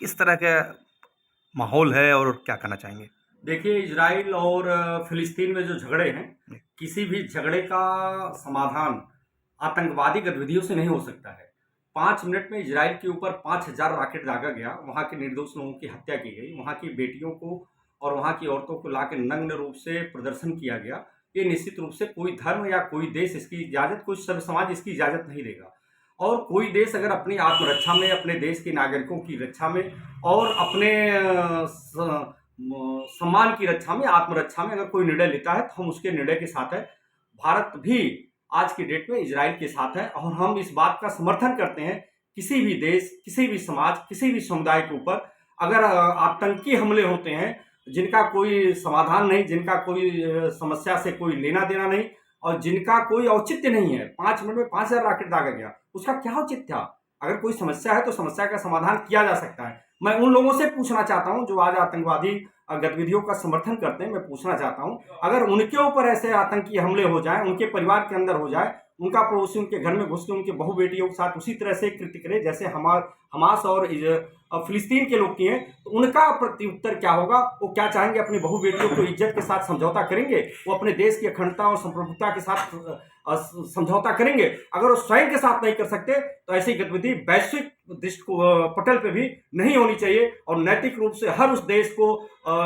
किस तरह का माहौल है और क्या कहना चाहेंगे? देखिए, इजराइल और फिलिस्तीन में जो झगड़े हैं, किसी भी झगड़े का समाधान आतंकवादी गतिविधियों से नहीं हो सकता है। 5 मिनट में इजराइल के ऊपर 5000 रॉकेट दागा गया, वहाँ के निर्दोष लोगों की हत्या की गई, वहाँ की बेटियों को और वहाँ की औरतों को लाके नग्न रूप से प्रदर्शन किया गया। ये निश्चित रूप से कोई धर्म या कोई देश इसकी इजाज़त, कोई सभ्य समाज इसकी इजाज़त नहीं देगा। और कोई देश अगर अपनी आत्मरक्षा में, अपने देश के नागरिकों की रक्षा में और अपने सम्मान की रक्षा में, आत्मरक्षा में अगर कोई निर्णय लेता है तो हम उसके निर्णय के साथ है। भारत भी आज की डेट में इजराइल के साथ है और हम इस बात का समर्थन करते हैं, किसी भी देश, किसी भी समाज, किसी भी समुदाय के ऊपर अगर आतंकी हमले होते हैं जिनका कोई समाधान नहीं, जिनका कोई समस्या से कोई लेना देना नहीं और जिनका कोई औचित्य नहीं है। 5 मिनट में 5000 रॉकेट दागा गया, उसका क्या औचित्य था? अगर कोई समस्या है तो समस्या का समाधान किया जा सकता है। मैं उन लोगों से पूछना चाहता हूं जो आज आतंकवादी गतिविधियों का समर्थन करते हैं, मैं पूछना चाहता हूं, अगर उनके ऊपर ऐसे आतंकी हमले हो जाए, उनके परिवार के अंदर हो जाए, उनका पड़ोसी उनके घर में घुस के उनके बहु बेटियों के साथ उसी तरह से कृत्य करे जैसे हमास और फिलिस्तीन के लोग किए हैं, तो उनका प्रत्युत्तर क्या होगा? वो क्या चाहेंगे? अपनी बहु बेटियों को इज्जत के साथ समझौता करेंगे? वो अपने देश की अखंडता और संप्रभुता के साथ समझौता करेंगे? अगर वो स्वयं के साथ नहीं कर सकते तो ऐसी गतिविधि वैश्विक पटल पे भी नहीं होनी चाहिए और नैतिक रूप से हर उस देश को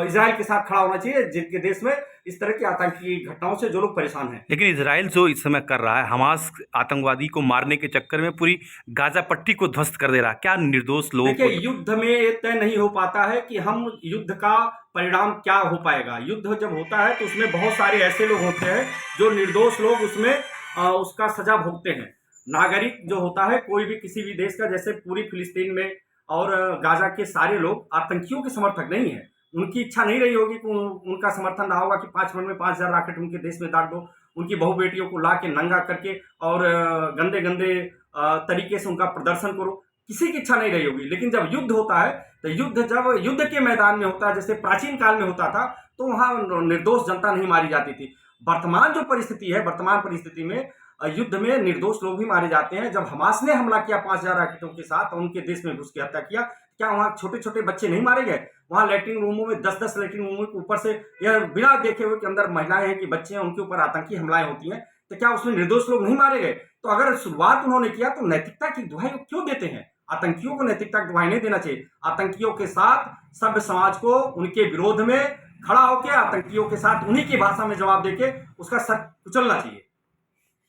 इजराइल के साथ खड़ा होना चाहिए जिनके देश में इस तरह की आतंकी घटनाओं से जो लोग परेशान हैं। लेकिन इजराइल जो इस समय कर रहा है, हमास आतंकवादी को मारने के चक्कर में पूरी गाजा पट्टी को ध्वस्त कर दे रहा है, क्या निर्दोष लोगों को? देखिए, युद्ध में ये तय नहीं हो पाता है कि हम युद्ध का परिणाम क्या हो पाएगा। युद्ध जब होता है तो उसमें बहुत सारे ऐसे लोग होते हैं जो निर्दोष लोग उसमें उसका सजा भोगते हैं। नागरिक जो होता है कोई भी किसी भी देश का, जैसे पूरी फिलिस्तीन में और गाजा के सारे लोग आतंकियों के समर्थक नहीं है। उनकी इच्छा नहीं रही होगी कि उनका समर्थन रहा होगा कि 5 मिनट में 5000 रॉकेट उनके देश में दाग दो, उनकी बहु बेटियों को ला के नंगा करके और गंदे गंदे तरीके से उनका प्रदर्शन करो, किसी की इच्छा नहीं रही होगी। लेकिन जब युद्ध होता है तो जब युद्ध के मैदान में होता है, जैसे प्राचीन काल में होता था, तो वहां निर्दोष जनता नहीं मारी जाती थी। वर्तमान जो परिस्थिति है, वर्तमान परिस्थिति में युद्ध में निर्दोष लोग भी मारे जाते हैं। जब हमास ने हमला किया 5000 रॉकेटों के साथ, उनके देश में घुस के हत्या किया, क्या वहां छोटे छोटे बच्चे नहीं मारे गए? वहां लैट्रिन रूमों में 10-10 लैट्रिन रूमों के ऊपर से यह बिना देखे हुए कि अंदर महिलाएं हैं कि बच्चे हैं, उनके ऊपर आतंकी हमलाएं होती हैं, तो क्या उसमें निर्दोष लोग नहीं मारे गए? तो अगर शुरुआत उन्होंने किया तो नैतिकता की दुहाई क्यों देते हैं? आतंकियों को नैतिकता की दुहाई नहीं देना चाहिए। आतंकियों के साथ सभ्य समाज को उनके विरोध में खड़ा होकर आतंकियों के साथ उन्हीं की भाषा में जवाब देके उसका सर कुचलना चाहिए।